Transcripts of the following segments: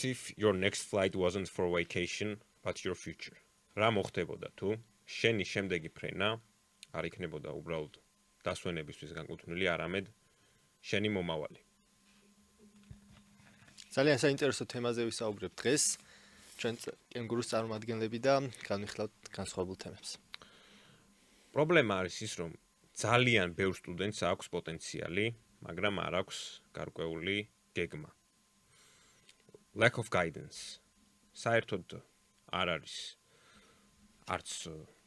if your next flight wasn't for vacation, but your future? რა მოხდებოდა თუ შენი შემდეგი ფრენა არ იქნებოდა უბრალოდ დასვენებისთვის განკუთვნილი, არამედ შენი მომავალი? ძალიან საინტერესო თემაზე ვისაუბრებ დღეს. ჩვენ კენგურუს წარმომადგენლები და განვიხილავთ განსხვავებულ თემებს. პრობლემა არის ის, რომ ძალიან ბევრ სტუდენტს აქვს პოტენციალი, მაგრამ არ აქვს გარკვეული გეგმა. Lack of guidance. საერთოდ არ არის არც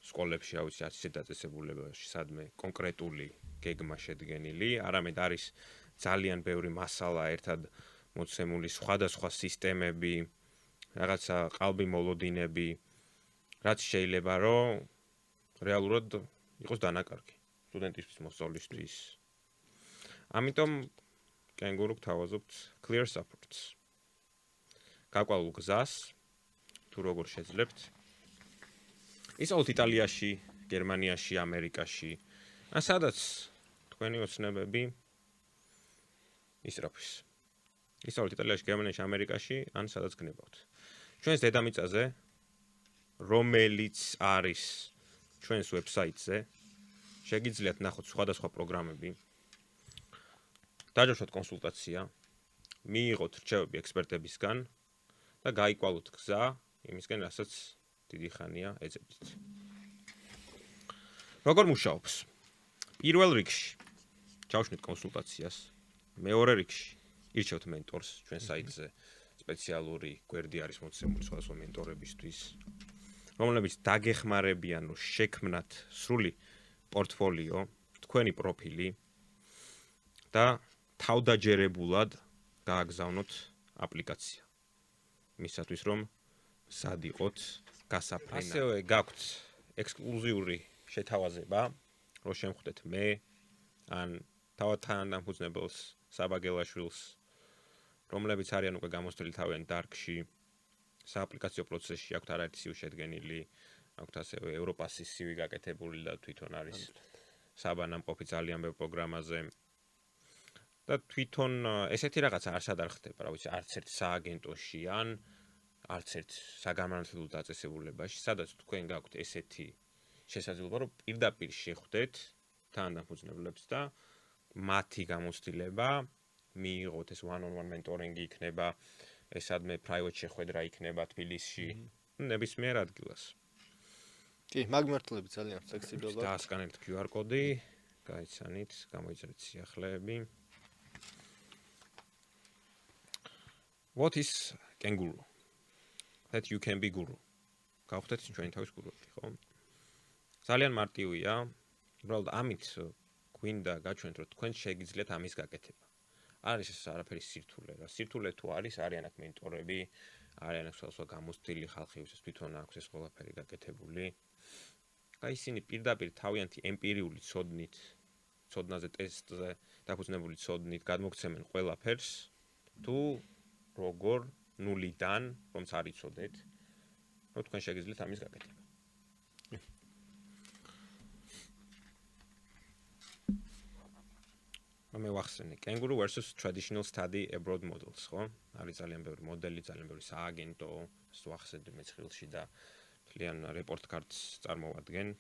სკოლებში, არც ისეთ დაწესებულებაში სადმე კონკრეტული გეგმა შედგენილი, არამედ არის ძალიან ბევრი მასალა ერთად მოცემული, სხვადასხვა სისტემები, რაღაცა ყალბი მოლოდინები, რაც შეიძლება რომ რეალურად იყოს დანაკარგი სტუდენტისთვის, მოსწავლისთვის. ამიტომ კენგურუ გთავაზობთ clear supports. გაყვავილ გზას თუ როგორ შეძლებთ ისწავლოთ იტალიაში, გერმანიაში, ამერიკაში, ან სადაც თქვენი ოცნებები ისრაფის. ისწავლოთ იტალიაში, გერმანიაში, ამერიკაში, ან სადაც გნებავთ. ჩვენს დედამიწაზე, რომელიც არის ჩვენს ვებსაიტზე, შეგიძლიათ ნახოთ სხვადასხვა პროგრამები, დაჯოშოთ კონსულტაცია, მიიღოთ რჩევები ექსპერტებისგან და გაიკვალოთ გზა იმისკენ, რასაც დიდი ხანია ეძებდით. როგორ მუშაობს? პირველ რიგში ჩავშნით კონსულტაციას, მეორე რიგში ირჩევთ მენტორს ჩვენ საიტზე, სპეციალური გვერდი არის მოცემული სხვადასხვა მენტორებისთვის, რომლებიც დაგეხმარებიან, რომ შექმნათ სრული პორტფოლიო, თქვენი პროფილი და თავდაჯერებულად გააგზავნოთ აპლიკაცია. მისათვის რომ მზად იყოთ გასაფრენად. ასევე გაქვთ ექსკლუზიური შეთავაზება, რომ შემხვდეთ მე ან თავად თანამფუძნებელს საბაგელაშვილს, რომლებიც არიან უკვე გამოსვლილი თავიანთ დარგში, სააპლიკაციო პროცესში აქვთ არაერთი CV შედგენილი, აქვთ ასევე ევროპასის CV გაკეთებული და თვითონ არის საბანამყოფი ძალიან ბევრ პროგრამაზე. და თვითონ ესეთი რაღაცა არ სადარ ხდება, რა ვიცი, არც ერთ სააგენტოში ან არც ერთ საგანმანათლებლო დაწესებულებაში, სადაც თქვენ გაქვთ ესეთი შესაძლებლობა, რომ პირდაპირ შეხვდეთ თანამფუძნებლებს და მათი გამოცდილება მიიღოთ, ეს one-on-one mentoring-ი იქნება, ესადმე private შეხვედრა იქნება თბილისში, ნებისმიერ ადგილას. კი, მაგმართლები ძალიან ფლექსიბელია. დაასკანეთ QR კოდი, გაიცანით, გამოიწერეთ სიახლეები. What is Kenguru? That you can be guru. გავხდეთ ჩვენი თავის გურუები, ხო? ძალიან მარტივია. უბრალოდ ამით გვინდა გაჩვენოთ, რომ თქვენ შეგიძლიათ ამის გაკეთება. არის ეს არაფერი სირთულე, რა. სირთულე თუ არის, არიან აქ მენტორები, არიან აქ სხვადასხვა გამოცდილი ხალხი, ვისაც თვითონ აქვს ეს ყველაფერი გაკეთებული. და ისინი პირდაპირ თავიანთი ემპირიული ცოდნით, ცოდნაზე ტესტზე დაფუძნებული ცოდნით გადმოგცემენ ყველაფერს, თუ როგორ ნულიდან, რომც არ იცოდეთ, რომ თქვენ შეგიძლიათ ამის გაკეთება. მე ვახსენე, Kenguru versus traditional study abroad models, ხო? არის ძალიან ბევრი მოდელი, ძალიან ბევრი სააგენტო, ეს ვახსენე მეცხრილში და ძალიან report cards წარმოვადგენ.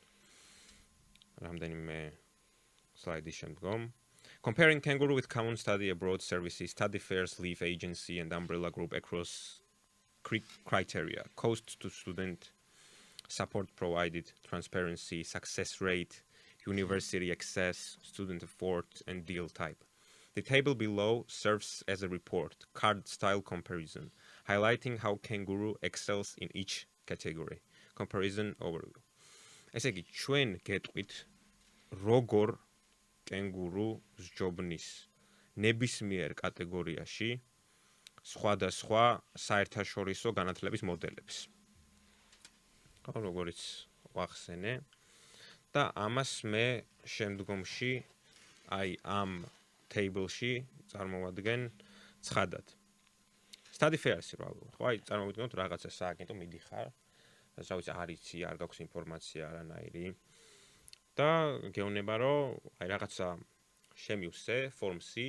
რამდენიმე სლაიდის შემდგომ. Comparing Kenguru with common study abroad services, study fairs, leave agency, and umbrella group across criteria, cost to student, support provided, transparency, success rate, university access, student effort, and deal type. The table below serves as a report, card style comparison, highlighting how Kenguru excels in each category. Comparison overview. ესე იგი, ჩვენ გეტყვით, როგორ კენგურუ სჯობნის ნებისმიერ კატეგორიაში სხვადასხვა საერთაშორისო განათლების მოდელებს. ხო, როგორც ვახსენე და ამას მე შემდგომში აი ამ table-ში წარმოვადგენ ცხადად. Study fairs-ი რა ვიყო. ხო, აი წარმოვიდგინოთ რაღაცა სააგენტო მიდიხარ, რა ვიცი, არ იცი, არ გაქვს ინფორმაცია არანაირი. და გეუბნება, რომ აი რაღაცა შემივსე, ფორმსი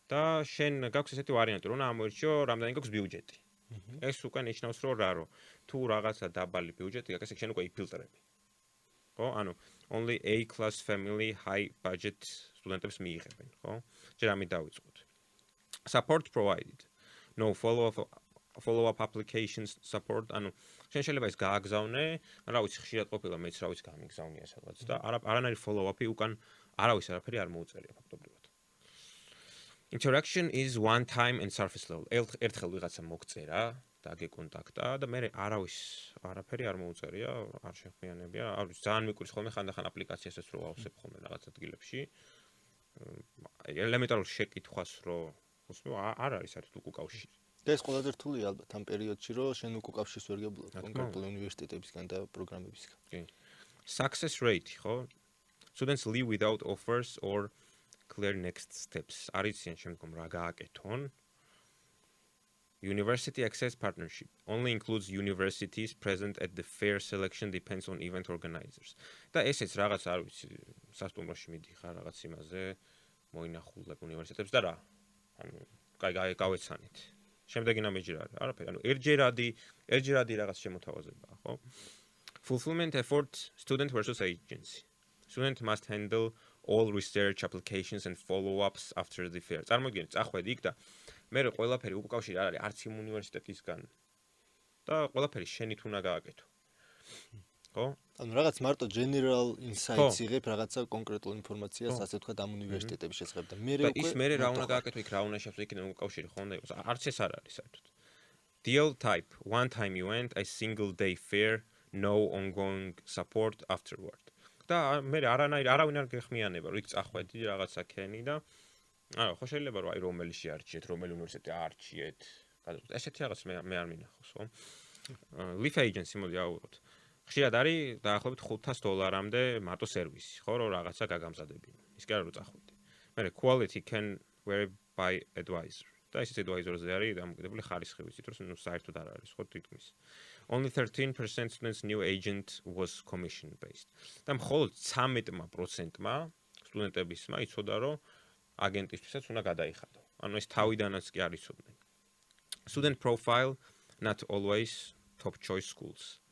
და შენ გაქვს ესეთი ვარიანტი, რომ ამოერჩიო რამდენი გაქვს ბიუჯეტი. ეს უკვე ნიშნავს, რომ რა, თუ რაღაცა დაბალი ბიუჯეტი გაქვს, შენ უკვე იფილტრები. ხო? ანუ only A class family high budget სტუდენტებს მიიღებენ, ხო? ჯერ ამით დავიწყოთ. Support provided. No follow-up applications support. ანუ შენ შეიძლება ის გააგზავნე, რა ვიცი, ხშირად ყოფილა მეც რა ვიცი გამიგზავნია სადღაც და არანაირი follow-up-ი უკან არავის არაფერი არ მოუწერია ფაქტობრივად. Interaction is one time and surface level. ერთხელ ვიღაცა მოგწერა და გეკონტაქტა და მე არავის არაფერი არ მოუწერია, არ შეხმიანებია. არ ვიცი, ძალიან მიყურს ხოლმე ხანდახან აპლიკაციასაც რო ავსებ ხოლმე რაღაც ადგილებში. ელემენტარულ შეკითხვას რო უსმევ, არ არის საერთოდ უკავშირი. და ეს ყველაზე რთული ალბათ ამ პერიოდში, რომ შენ უკავშირს ვერ გეუბნებ კონკრეტულ უნივერსიტეტებისგან და პროგრამებისგან. კი. Success rate, ხო? Students leave without offers or clear next steps. არიციან შემდგომ რა გააკეთონ. University access partnership only includes universities present at the fair selection depends on event organizers. და ესეც რაღაც არ ვიცი, სასტუმროში მიდიხარ რაღაც იმაზე, მოინახულებ უნივერსიტეტებს და რა. ანუ გავეცანით. შემდეგი ნამეჯერ არის. არაფერი, ანუ ერთჯერადი რაღაც შემოთავაზებაა, ხო? Fulfillment effort student versus agency. Student must handle all research applications and follow-ups after the fair. წარმოგიდგენთ, წახვედი იქ და მე ყველაფერი უკავშირი არ არის არც იმ უნივერსიტეტისგან და ყველაფერი შენით უნდა გააკეთო. ხო? ანუ რაღაც მარტო general insights იღებ რაღაცა კონკრეტულ ინფორმაციას, ასე ვთქვათ, ამ უნივერსიტეტების შესახებ და მე და ის მე რა უნდა გააკეთო იქ რა უნდა შეფლო იქიდან უკავშირი ხო უნდა იყოს. არც ეს არ არის საერთოდ. Deal type, one time event, a single day fair, no ongoing support afterward. და მე არავინ არ გეხმიანება, რომ იქ წახვედი რაღაცა ქენი და არა, ხო შეიძლება რომ აი რომელი შეარჩიეთ, რომელი უნივერსიტეტი აარჩიეთ. ესეთი რაღაც მე არ მინახავს, ხო? Leaf agency მოდი ავუყოთ. ხშირად არის დაახლოებით $500-მდე მარტო სერვისი, ხო, რომ რაღაცა გაგამზადებინო. ის კი არა რომ წახვედი. მე quality can vary by advisor. და ისიც advisor-ზე არის დამოკიდებული ხარისხი, ვიცით, რომ საერთოდ არ არის, ხო, თითქმის. Only 13% students new agent was commission based. და მხოლოდ 13%-მა სტუდენტებისმა იცოდა, რომ აგენტისთვისაც უნდა გადაიხადო. ანუ ეს თავიდანაც კი არ იცოდნენ. Student profile not always top choice schools.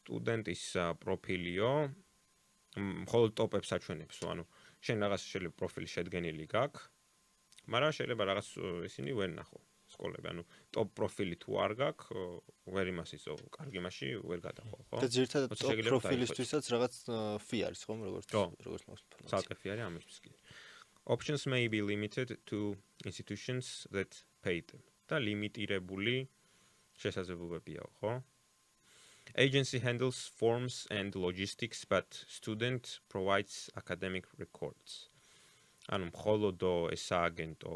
სტუდენტის პროფილიო მხოლოდ ტოპებს აჩვენებს, ანუ შენ რაღაც შეიძლება პროფილი შედგენილი გაქვს, მაგრამ შეიძლება რაღაც ისინი ვერ ნახო სკოლები, ანუ ტოპ პროფილი თუ არ გაქვს, ვერ იმას იცო, კარგი მასში ვერ გადახო, ხო? და ძირითადად ტოპ პროფილისთვისაც რაღაც ფი არის, ხომ, როგორც მაქვს ინფორმაცია. ცალკე ფი არის ამისთვის კი. Options may be limited to institutions that pay them. და ლიმიტირებული შესაძლებლობებია, ხო? Agency handles forms and logistics, but student provides academic records. ანუ მხოლოდ ეს აგენტო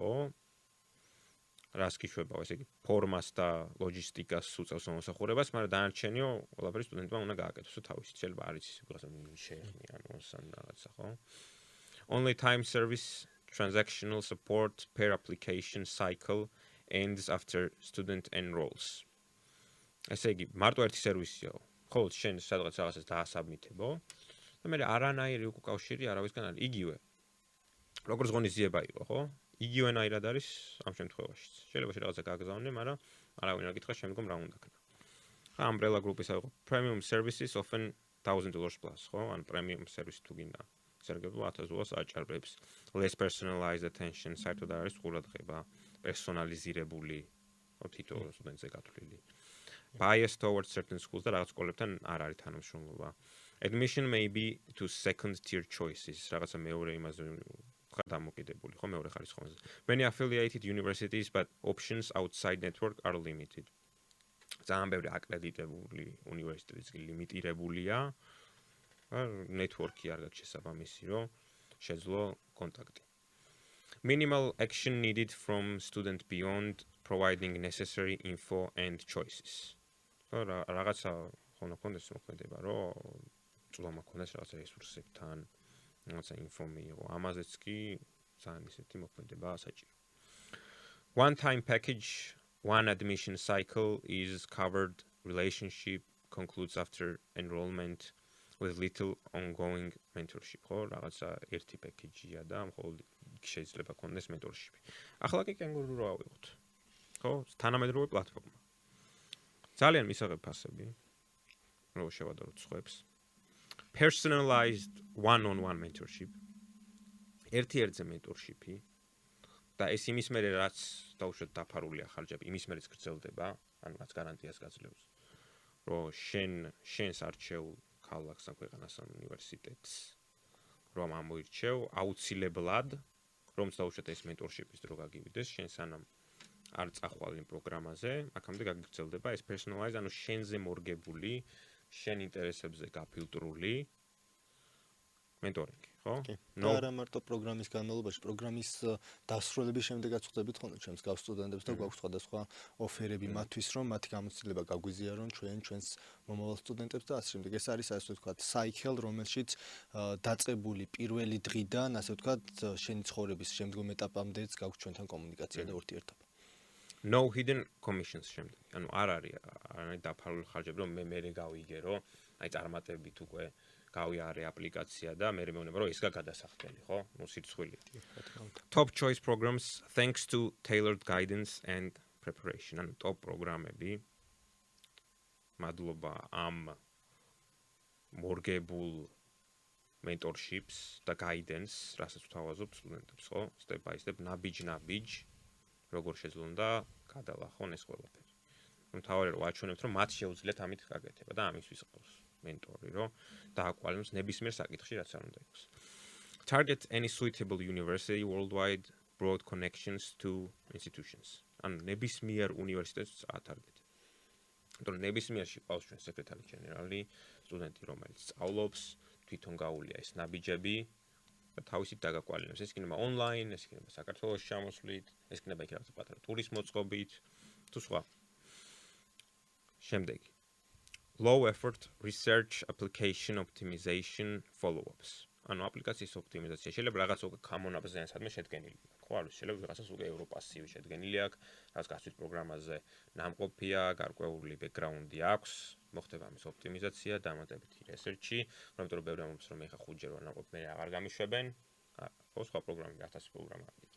რას გიშვება, ესე იგი ფორმას და ლოჯისტიკას უწევს მომსახურებას, მაგრამ დანარჩენიო ყველაფერი სტუდენტმა უნდა გააკეთოს თავისი. შეიძლება არის ვიღაცა შეეხმიანოს ან რაღაცა, ხო? Only time service transactional support per application cycle ends after student enrolls. ესე იგი, მარტო ერთი სერვისია. ხოლო შენ სადღაც რაღაცას დაასაბმითებო და მე არანაირი უკავშირი არავისგან არ იგივე. როგორც ღონისძიება იყო, ხო? იგივენაირად არის ამ შემთხვევაშიც. შეიძლება რაღაცა გააგზავნე, მაგრამ არავინ არ გითხრა შემდგომ რა უნდა ქნა. Umbrella group-ის აიღო premium services often $1,000 plus, ხო? ან premium service თუ გინდა სერგებლო $1,000 აჭარბებს. Less personalized attention, საერთოდ არ არის ყურადღება, პერსონალიზირებული, ხო, თითო სტუდენტზე გათვლილი. Bias towards certain schools და რაღაც სკოლებთან არ არის თანამშრომლობა. Admission may be to second tier choices, რაღაცა მეორე იმაზე დამოკიდებული, ხო, მეორე ხარისხზე. Many affiliated universities but options outside network are limited. ძალიან ბევრი აკრედიტებული უნივერსიტეტიც ლიმიტირებულია. network-ი არ გაქვს შესაბამისი, რომ შეძლო კონტაქტი. Minimal action needed from student beyond providing necessary info and choices. რაღაცა ხონა კონდეს მოქმედება, რომ წვლა მაქონდეს რაღაცა რესურსებთან, რაღაცა info მიიღო. ამაზეც კი ძალიან ისეთი მოქმედება საჭირო. One time package, one admission cycle is covered. Relationship concludes after enrollment with little ongoing mentorship. ხო, რაღაცა ერთი package-ია და მხოლოდ შეიძლება კონდეს mentorship. ახლა კი კენგურუ რა ავიღოთ. ხო, თანამედროვე პლატფორმა. ძალიან მისაღებ ფასები. რო შევადაროთ სხვებს. Personalized one-on-one mentorship. ერთ-ერთზე mentorship-ი და ეს იმის მერე რაც დაუშვათ დაფარულია ხარჯები, იმის მერეც გრძელდება, ანუ რაც გარანტიას გაძლევს. რომ შენს არჩეულ ქალაქს ან ქვეყანას ან უნივერსიტეტს რომ ამოირჩევ აუცილებლად რომ დაუშვათ ეს mentorship-ის დრო გაგივიდეს, შენ სანამ არ წახვალ იმ პროგრამაზე, აქამდე გაგრძელდება ეს personalized, ანუ შენზე მორგებული, შენ ინტერესებზე გაფილტრული mentoring, ხო? და არა მარტო პროგრამის განმავლობაში, პროგრამის დასრულების შემდეგაც ხვდებით ხოლმე ჩემს გავს სტუდენტებს და გვაქვს სხვადასხვა ოფერები მათთვის, რომ მათი გამოცდილება გაგვიზიარონ ჩვენს მომავალ სტუდენტებს და ასე შემდეგ. ეს არის ასე ვთქვათ, cycle, რომელშიც დაწყებული პირველი დღიდან, ასე ვთქვათ, შენი ცხოვრების შემდგომ ეტაპამდეც გაქვს ჩვენთან კომუნიკაცია და ურთიერთობა. No hidden commissions შემდეგ. ანუ არ არის დაფარული ხარჯები, რომ მე გავიგე, რომ აი წარმატებით უკვე გავიარე აპლიკაცია და მე მეუბნება, რომ ეს გადასახდელი, ხო? ნუ სირცხვილია. Top choice programs thanks to tailored guidance and preparation. ანუ top პროგრამები მადლობა ამ მორგებულ mentorships და guidance, რასაც ვთავაზობ სტუდენტებს, ხო? Step by step, ნაბიჯ, როგორ შეძლონდა გადალახონ ეს ყველაფერი. მთავარი რომ ვაჩვენებთ, რომ მათ შეუძლიათ ამით გაკეთება და ამისთვის ყავს mentori, რომ დააკვალებს ნებისმიერ საკითხში, რაც არ უნდა იყოს. Target any suitable university worldwide, broad connections to institutions. ანუ ნებისმიერ უნივერსიტეტს ატარგეთ. ანუ ნებისმიერში ყავს ჩვენ სეკრეტარი ჯენერალი, სტუდენტი, რომელიც სწავლობს, თვითონ გაუულია ეს ნაბიჯები და თავისით დაგაკვალინებს. ეს იქნება online, ეს იქნება საქართველოში ჩამოსვლით, ეს იქნება იქ რაღაც პატარა ტურის მოწყობით, თუ სხვა. შემდეგი. Low effort research application optimization follow-ups. ანუ აპლიკაციის ოპტიმიზაცია შეიძლება რაღაც უკვე გამონაბზენე სადმე შედგენილი აქვს. ხო, არის შეიძლება ვიღაცას უკვე ევროპასივი შედგენილი აქვს, რაც გასვით პროგრამაზე ნამყოფია, გარკვეული ბექგრაუნდი აქვს, მოხდება ამის ოპტიმიზაცია, დამატებითი რესერჩი, იმიტომ რომ ბევრი ამბობს რომ ეხა ხუჯერ ვარ ნამყოფი, მე აღარ გამიშვებენ. ხო, სხვა პროგრამები 1000 პროგრამა არის.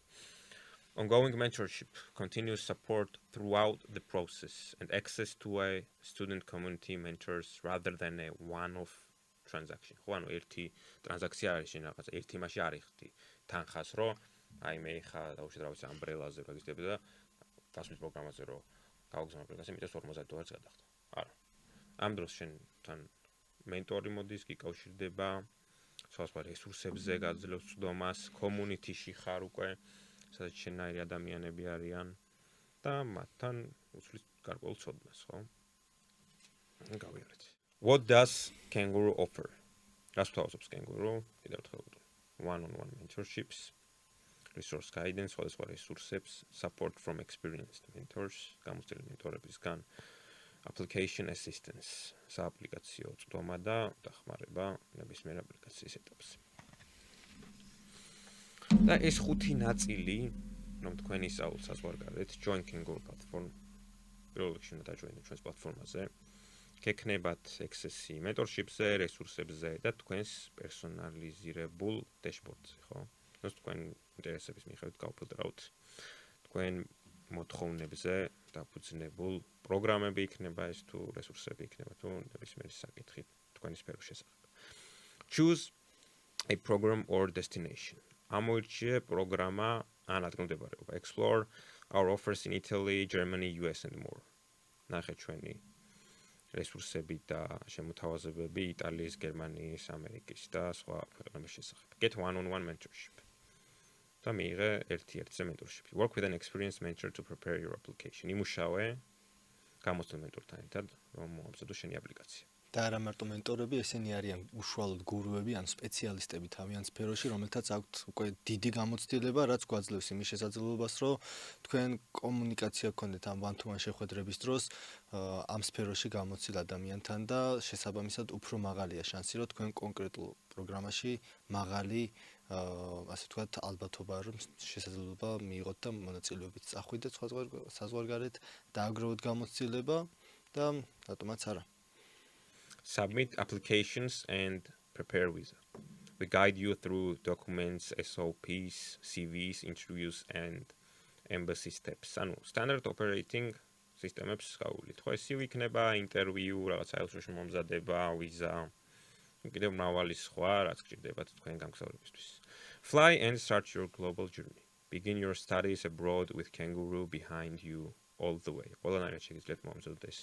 Ongoing mentorship, continuous support throughout the process and access to a student community mentors rather than a one-off transaction. ხო, ანუ ერთი ტრანზაქცია არის შენ რაღაცა, ერთი მასში არ იხდი თანხას, რომ აი მე ხა დაუშვით რა ვიცი ამბრელაზე რეგისტრირები და გასვლის პროგრამაზე რომ გავგზავნო აპლიკაცია, მიწევს $50 გადახდა. არა. ამ დროს შენთან mentori მოდის, გიკავშირდება, სხვა რესურსებზე გაძლევს წვდომას, community-ში ხარ უკვე, სადაც შენაირი ადამიანები არიან და მათთან უცვლის გარკვეულ ცოდნას, ხო? გავიარეთ. What does Kanguru offer? რას გვთავაზობს Kanguru? კიდევ ერთხელ ვიტყვი. One-on-one mentorships, resource guidance, სხვადასხვა რესურსებს, support from experienced mentors, გამოცდილი მენტორებისგან, application assistance, სააპლიკაციო წვდომა და დახმარება ნებისმიერ აპლიკაციის ეტაპზე. და ეს ხუთი ნაწილი, რომ თქვენ ისაუბრეთ საზღვარგარეთ, join Kanguru platform, პირველ რიგში უნდა დაჯოინოთ ჩვენს პლატფორმაზე. გექნებათ access-ი mentorship-ზე, რესურსებზე და თქვენს პერსონალიზირებულ dashboard-ზე, ხო? ნუ თქვენ ინტერესების მიხედვით გავფილტრავთ თქვენ მოთხოვნებზე დაფუძნებულ პროგრამები იქნება ეს თუ რესურსები იქნება თუ ნებისმიერი საკითხი თქვენი სფეროს შესახებ. Choose a program or destination. ამოირჩიე პროგრამა ან ადგილმდებარეობა. Explore our offers in Italy, Germany, US and more. ნახე ჩვენი რესურსები და შემოთავაზებები იტალიის, გერმანიის, ამერიკის და სხვა ქვეყნების შესახებ. Get one-on-one mentorship. და მიიღე ერთ-ერთზე mentorship. Work with an experienced mentor to prepare your application. იმუშავე გამოცდილ mentorთან ერთად, რომ მოამზადო შენი აპლიკაცია. და არა მარტო mentorები, ესენი არიან უშუალოდ გურუები, ან სპეციალისტები თავიანთ სფეროში, რომელთაც აქვთ უკვე დიდი გამოცდილება, რაც გვაძლევს იმის შესაძლებლობას, რომ თქვენ კომუნიკაცია გქონდეთ ამ one-to-one შეხვედრების დროს ამ სფეროში გამოცდილ ადამიანთან და შესაბამისად უფრო მაღალია შანსი, რომ თქვენ კონკრეტულ პროგრამაში მაღალი ასე ვთქვათ, ალბათობა რომ შესაძლებლობა მიიღოთ და მონაწილეობით წახვიდეთ საზღვარგარეთ, დააგროვოთ გამოცდილება და რატომაც არა. Submit applications and prepare visa. We guide you through documents, SOPs, CVs, interviews and embassy steps. ანუ standard operating systems გავულით. ხო, CV იქნება ინტერვიუ, რაღაც საელჩოში მომზადება, ვიზა, კიდევ მრავალი სხვა, რაც გჭირდებათ თქვენ გამგზავრებისთვის. Fly and start your global journey. Begin your studies abroad with Kangaroo behind you all the way. ყველანაირად შეგიძლიათ მომზადდეს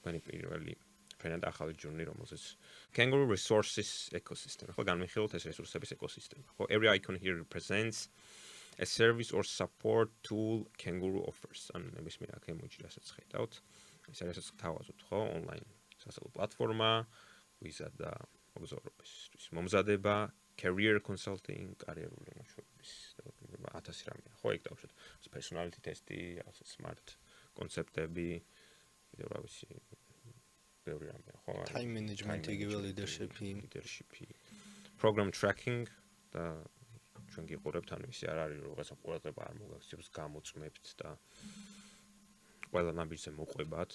თქვენი პირველი ფრენად ახალი journey, რომელზეც Kangaroo resources ecosystem. ხო, განვიხილოთ ეს რესურსების ეკოსისტემა. ხო, every icon here represents a service or support tool Kangaroo offers. ანუ ნებისმიერ აქ ემოჯი რასაც ხედავთ, ეს არის თავაზობთ, ხო, online სასწავლო პლატფორმა, ვიზა და მოგზაურობისთვის მომზადება, career consulting, კარიერული მოშვების და 1000 რამეა. ხო, იქ დავუშვათ personality test-ი, smart კონცეპტები, კიდევ რა ვიცი, ბევრი რამეა, ხო? Time management, იგივე leadership-ი. Program tracking და ჩვენ გიყურებთ, ანუ ისე არ არის, რომ რაღაცა ყურადღება არ მოგაქცევს, გამოწმებთ და ყველა ნაბიჯზე მოყვებათ.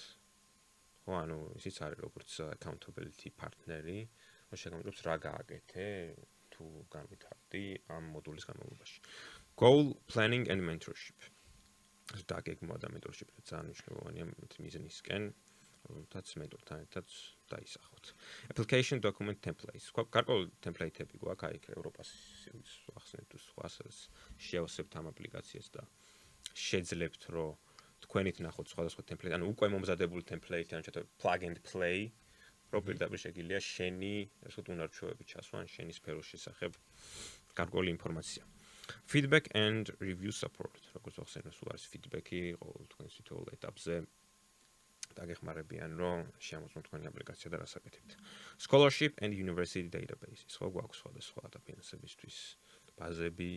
ხო, ანუ ისიც არის როგორც accountability partneri, რომ შეგამოწმებს რა გააკეთე, თუ განვითარდი ამ მოდულის განმავლობაში. Goal planning and mentorship. ეს დაგეგმვა და mentorship-ი ძალიან მნიშვნელოვანია მიზნისკენ, როდესაც mentor-თან ერთად დაისახოთ. Application document templates. გარკვეული template-ები გვაქვს აი ევროპას ახსნით თუ სხვას შევსებთ ამ აპლიკაციას და შეძლებთ რომ თქვენით ნახოთ სხვადასხვა template, ანუ უკვე მომზადებული template, ანუ შეიძლება plug and play, რომ პირდაპირ შეგიძლია შენი, ასე ვთქვათ, უნარჩვევები ჩასვა, ან შენი სფეროს შესახებ გარკვეული ინფორმაცია. Feedback and review support. როგორც ახსენე, სულ არის feedback-ი ყოველ თქვენს თითოეულ ეტაპზე. დაგეხმარებიან, რომ შეამოწმოთ თქვენი აპლიკაცია და რას აკეთებთ. Scholarship and university databases. ხო, გვაქვს სხვადასხვა დაფინანსებისთვის ბაზები,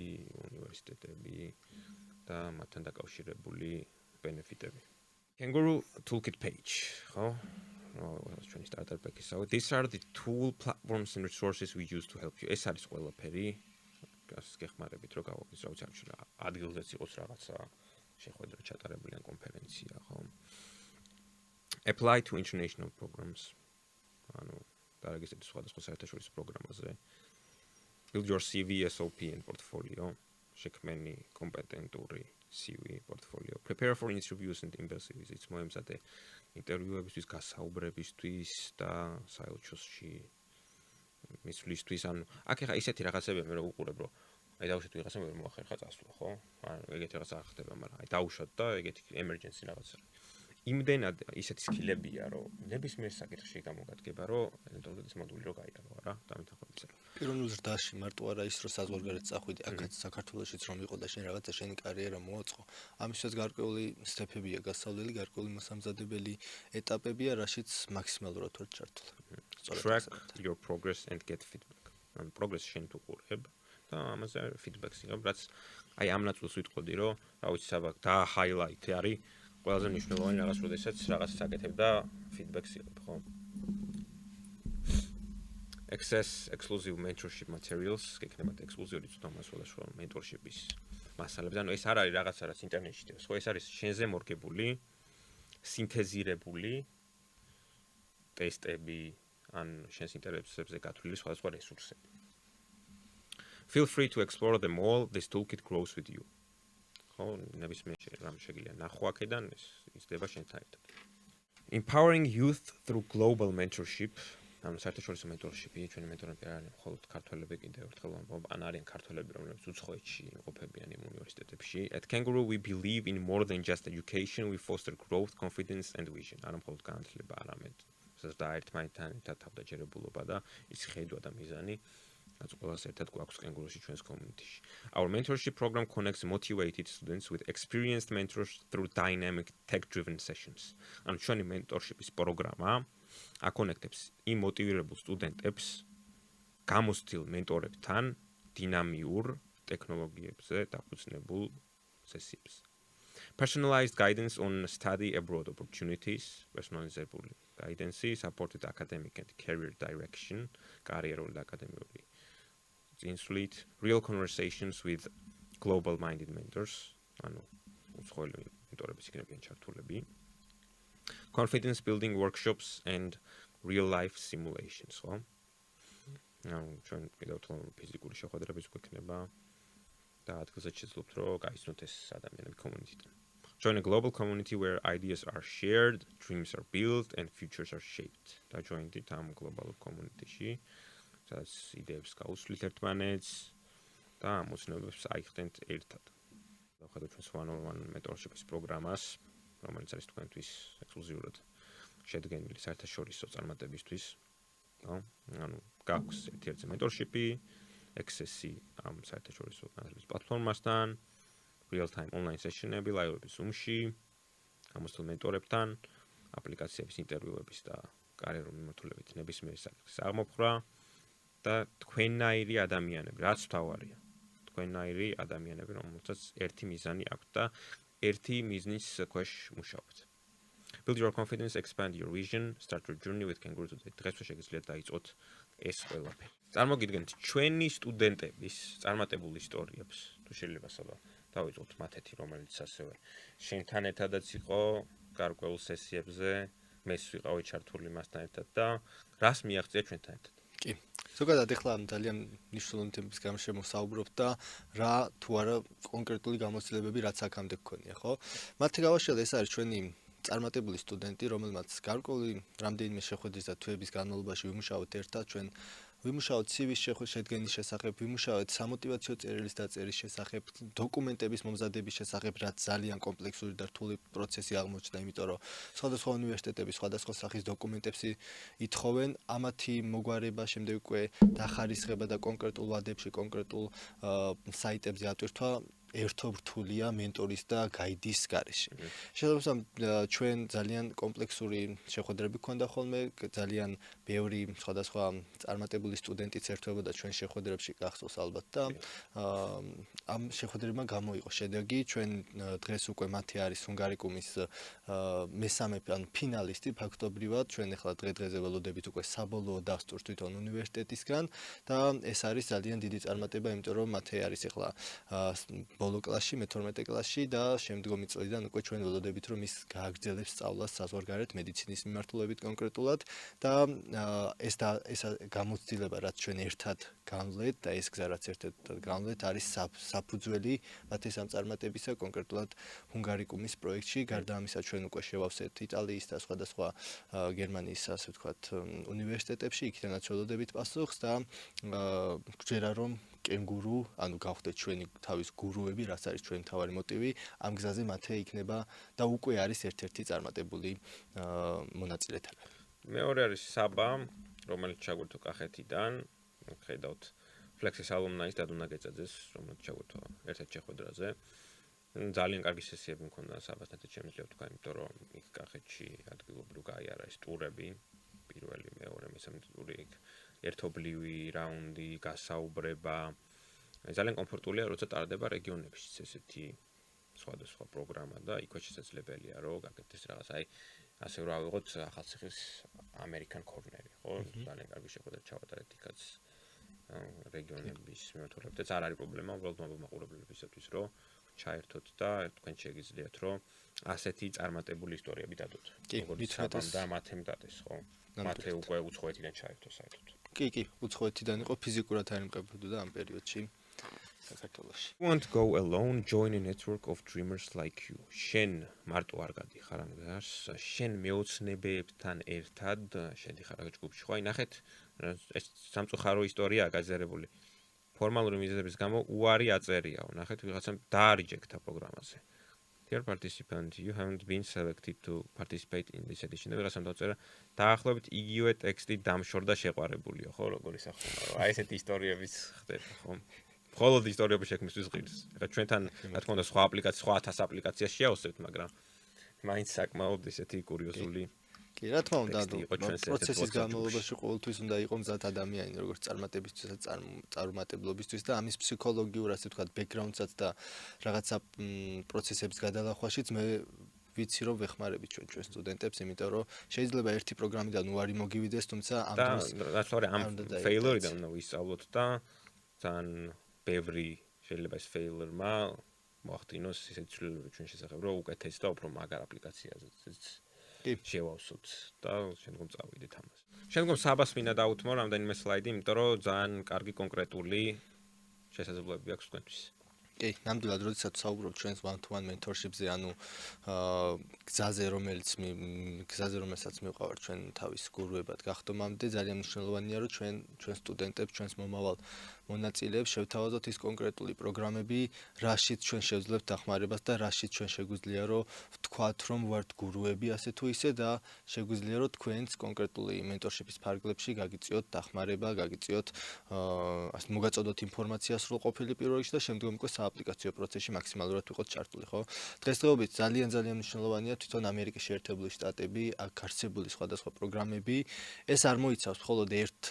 უნივერსიტეტები და მათთან დაკავშირებული benefit-ები. Kangaroo toolkit page. ხო? ჩვენი starter pack-ის. These are the tool platforms and resources we use to help you. ეს არის ყველაფერი. გას გეხმარებით, რომ გავაკეთოთ, რა ვიცი, ადგილზეც იყოს რაღაცა შეხვედრა ჩატარებული ან კონფერენცია, ხო? Apply to international programs. ანუ დარეგისტრირდეთ სხვადასხვა საერთაშორისო პროგრამაზე. Build your CV, SOP and portfolio. შექმენი კომპეტენტური CV, portfolio. Prepare for interviews and embassy visits. მოემზადე ინტერვიუებისთვის, გასაუბრებისთვის და საელჩოში მისვლისთვის. ანუ აქ ეხა ისეთი რაღაცები მე რო უყურებ, რომ აი დავუშვათ ვიღაცა მე მოახერხა წასვლა, ხო? ანუ ეგეთი რაღაცა არ ხდება, მაგრამ აი დავუშვათ და ეგეთი emergency რაღაცა. იმდენად ისეთი სკილებია, რომ ნებისმიერ საკითხში გამოგადგება, რომ ელექტრონიკის მოდული რო გაიარო, არა? დამეთანხმებით. პიროვნულ ზრდაში მარტო არა ის, რომ საზღვარგარეთ წახვიდე, აქაც საქართველოშიც რომ იყო და შენ რაღაცა შენი კარიერა მოაწყო. ამისთვის გარკვეული სტეპებია გასავლელი, გარკვეული მოსამზადებელი ეტაპებია, რაშიც მაქსიმალურად ვარ ჩართული. Track your progress and get feedback. ანუ პროგრესი შენ თუ ყურებ და ამაზე feedback-ს იღებ, რაც აი ამ ნაწილს ვიტყოდი, რომ რა ვიცი, საბა და highlight-ი არის ყველაზე მნიშვნელოვანი რაღაც, როდესაც რაღაცას აკეთებ და feedback-ს იღებ, ხო? Access exclusive mentorship materials, გეკნებათ ექსკლუზიური ცნობა სხვადასხვა mentorship-ის მასალებს. ანუ ეს არ არის რაღაცა, რაც ინტერნეტში დევს, ხო? ეს არის შენზე მორგებული, სინთეზირებული ტესტები, ან შენს ინტერესებზე გათვლილი სხვადასხვა რესურსები. Feel free to explore them all. This toolkit grows with you. ხო, ნებისმიერ რამ შეგიძლია ნახო აქედან, ეს იზრდება შენთან ერთად. Empowering youth through global mentorship. ანუ საერთაშორისო mentorship-ი, ჩვენი mentorები არ არიან მხოლოდ ქართველები, კიდევ ერთხელ ვამბობ, ან არიან ქართველები, რომლებიც უცხოეთში იმყოფებიან იმ უნივერსიტეტებში. At Kangaroo we believe in more than just education. We foster growth, confidence and vision. არა მხოლოდ განათლება, არამედ და ერთმანეთთან ერთად თავდაჯერებულობა და ის ხედვა და მიზანი, რაც ყველას ერთად გვაქვს Kangaroo-ში ჩვენს community-ში. Our mentorship program connects motivated students with experienced mentors through dynamic tech-driven sessions. ანუ ჩვენი mentorship-ის პროგრამა აკონექტებს იმ მოტივირებულ სტუდენტებს გამოცდილ მენტორებთან დინამიურ ტექნოლოგიებზე დაფუძნებულ სესიებს. Personalized guidance on study abroad opportunities, personalizable guidance, supported academic and career direction, კარიერული და აკადემიური წინსვლით, real conversations with global-minded mentors, ანუ უცხოელი მენტორების იქნებიან ჩართულები. Confidence building workshops and real life simulations, ხო? ჩვენ კიდევ თვითონ ფიზიკური შეხვედრებიც გვექნება და ადგილზეც შეძლობთ რომ გაიცნოთ ეს ადამიანები community-დან. Join a global community where ideas are shared, dreams are built and futures are shaped. და join-ით ამ global community-ში, სადაც იდეებს გაუსვლით ერთმანეთს და ამოცნებებს აიხდენთ ერთად. დავხედოთ ჩვენს one-on-one mentorship-ის პროგრამას, რომელიც არის თქვენთვის ექსკლუზიურად შედგენილი საერთაშორისო წარმატებისთვის. ანუ გაქვს ერთ-ერთი mentorship-ი, access-ი ამ საერთაშორისო განათლების პლატფორმასთან, real-time online session-ები live-ების Zoom-ში, გამოცდილ mentorებთან, აპლიკაციების ინტერვიუების და კარიერულ მიმართულებით ნებისმიერი საკითხის აღმოფხვრა და თქვენნაირი ადამიანები, რაც თავარია. თქვენნაირი ადამიანები, რომელთაც ერთი მიზანი აქვს და ერთი მიზნის ქვეშ მუშაობთ. Build your confidence, expand your vision, start your journey with Kangaroo Today. დღესვე შეგიძლიათ დაიწყოთ ეს ყველაფერი. წარმოგიდგენთ ჩვენი სტუდენტების წარმატებულ ისტორიებს, თუ შეიძლება საბა დავიწყოთ მათეთი, რომელიც ასევე შენთან ერთადაც იყო გარკვეულ სესიებზე, მეც ვიყავი ჩართული მასთან ერთად და რას მიაღწია ჩვენთან ერთად. კი. ზოგადად ახლა ძალიან მნიშვნელოვანი თემის გამო შემოსაუბრობთ და რა თუ არა კონკრეტული გამოცდილებები რაც აქამდე გქონია, ხო? მათი გავაშალე ეს არის ჩვენი წარმატებული სტუდენტი, რომელმაც გარკვეული რამდენიმე შეხვედრის და თვეების განმავლობაში ვიმუშაოთ ერთად, ჩვენ ვიმუშაოთ CV-ს შედგენის შესახებ, ვიმუშაოთ სამოტივაციო წერილის დაწერის შესახებ, დოკუმენტების მომზადების შესახებ, რაც ძალიან კომპლექსური და რთული პროცესი აღმოჩნდა, იმიტომ რომ სხვადასხვა უნივერსიტეტები სხვადასხვა სახის დოკუმენტებს ითხოვენ, ამათი მოგვარება შემდეგ უკვე დახარისხება და კონკრეტულ ვადებში, კონკრეტულ საიტებზე ატვირთვა ერთობრთულია მენტორის და გაიდის გარეშე. შესაბამისად, ჩვენ ძალიან კომპლექსური შეხვედრები გვქონდა ხოლმე, ძალიან ბევრი სხვადასხვა წარმატებული სტუდენტიც ერთვებოდა ჩვენ შეხვედრებში გახსოვს ალბათ და ამ შეხვედრებმა გამოიყო შედეგი. ჩვენ დღეს უკვე მათი არის ჰუნგარიკუმის მესამე ან ფინალისტი ფაქტობრივად. ჩვენ ახლა დღე-დღეზე ველოდებით უკვე საბოლოო დასტურს თვითონ უნივერსიტეტისგან და ეს არის ძალიან დიდი წარმატება, იმიტომ რომ მათი არის ახლა ბოლო კლასში, მე-12 კლასში და შემდგომი წლიდან უკვე ჩვენ ველოდებით რომ ის გააგრძელებს სწავლას საზღვარგარეთ მედიცინის მიმართულებით კონკრეტულად და ეს გამოცდილება რაც ჩვენ ერთად განვლეთ და ეს გზა რაც ერთად განვლეთ არის საფუძველი მათი სამწარმატებისა კონკრეტულად ჰუნგარიკუმის პროექტში. გარდა ამისა ჩვენ უკვე შევავსეთ იტალიის და სხვადასხვა გერმანიის ასე ვთქვათ უნივერსიტეტებში, იქიდანაც ველოდებით პასუხს და გჯერა რომ კენგურუ, ანუ გავხდეთ ჩვენი თავის გურუები, რაც არის ჩვენი თავარი მოტივი, ამ გზაზე მათე იქნება და უკვე არის ერთ-ერთი წარმატებული მონაწილეთან. მეორე არის საბა, რომელიც ჩაგვირთო კახეთიდან, ხედავთ Flexis alumni-ის დადუნა გეწაძეს, რომელიც ჩაგვირთო ერთ-ერთ შეხვედრაზე. ძალიან კარგი სესიები მქონდა საბასთან ერთად შემიძლია ვთქვა, იმიტომ რომ იქ კახეთში ადგილობრივ გაიარა ეს ტურები, პირველი, მეორე, მესამე ტური იქ ერთობლივი რაუნდი, გასაუბრება. ძალიან კომფორტულია, როცა ტარდება რეგიონებში ესეთი სხვადასხვა პროგრამა და იქვე შესაძლებელია, რომ გაკეთდეს რაღაც, აი, ასე რომ ავიღოთ ახალციხის American Corner-ი, ხო? ძალიან კარგი შეხვედრა ჩავატარეთ იქაც რეგიონების მიმართულებით. ეს არ არის პრობლემა, უბრალოდ მაყურებლებისათვის, რომ ჩაერთოთ და თქვენ შეგიძლიათ, რომ ასეთი წარმატებული ისტორიები დადოთ. როგორც საბამ და მათემ დადეს, ხო? მათე უკვე უცხოეთიდან ჩაერთო საერთოდ. კი, უცხოეთიდან იყო ფიზიკურად არ იმყოფებოდა ამ პერიოდში საქართველოში. Want go alone, join a network of dreamers like you. შენ მარტო არ გადიხარ ამ გზას, შენ მეოცნებებთან ერთად შედიხარ აქ ჯგუფში. ხო, აი ნახეთ, ეს სამწუხარო ისტორიაა გაზიარებული. ფორმალური მიზეზების გამო უარი აწერიაო. ნახეთ, ვიღაცამ დაარიჯექტა პროგრამაზე. Dear participant, you haven't been selected to participate in this edition. ვიღაცამ დაწერა, დაახლოებით იგივე ტექსტი დამშორდა შეყვარებულიო, ხო, როგორი სახუმა, რომ აი ესეთი ისტორიებიც ხდება, ხო? მხოლოდ ისტორიების შექმნისთვის ღირს. ეხლა ჩვენთან, რა თქმა უნდა, სხვა აპლიკაცია, სხვა 1000 აპლიკაციას შეავსებთ, მაგრამ მაინც საკმაოდ ესეთი კურიოზული. კი, რა თქმა უნდა, პროცესის განმავლობაში ყოველთვის უნდა იყოს მზად ადამიანი, როგორც წარმატებისთვისაც, წარმატებლობისთვის და ამის ფსიქოლოგიურ, ასე ვთქვათ, ბექგრაუნდსაც და რაღაცა პროცესების გადალახვაშიც მე ვიცი რომ ვეხმარებით ჩვენ სტუდენტებს, იმიტომ რომ შეიძლება ერთი პროგრამიდან უარი მოგივიდეს, თუმცა ამ დროს და სწორედ ამ failure-დან უნდა ვისწავლოთ და ძალიან ბევრი შეიძლება ეს failure-მა მოახდინოს ისეთი ცვლილებები ჩვენ შესახებ, რომ უკეთეს და უფრო მაგარ აპლიკაციაზეც კი. შევავსოთ და შემდგომ წავიდეთ ამას. შემდგომ საბას მინდა დავუთმო რამდენიმე სლაიდი, იმიტომ რომ ძალიან კარგი კონკრეტული შესაძლებლობები აქვს თქვენთვის. კი, ნამდვილად, როდესაც საუბრობ ჩვენს one-to-one mentorship-ზე, ანუ გზაზე, რომელსაც მივყავართ ჩვენ თავის გურუებად გახდომამდე, ძალიან მნიშვნელოვანია, რომ ჩვენ სტუდენტებს, ჩვენს მომავალ მონაწილეებს შევთავაზოთ ის კონკრეტული პროგრამები, რაშიც ჩვენ შევძლებთ დახმარებას და რაშიც ჩვენ შეგვიძლია რომ ვთქვათ, რომ ვართ გურუები ასე თუ ისე და შეგვიძლია რომ თქვენს კონკრეტული mentorship-ის ფარგლებში გაგიწიოთ დახმარება, გაგიწიოთ ასე მოგაწოდოთ ინფორმაცია სრულყოფილი პირველ რიგში და შემდგომ უკვე სააპლიკაციო პროცესში მაქსიმალურად ვიყოთ ჩართული, ხო? დღესდღეობით ძალიან მნიშვნელოვანია თვითონ ამერიკის შეერთებული შტატები, აქ არსებული სხვადასხვა პროგრამები. ეს არ მოიცავს მხოლოდ ერთ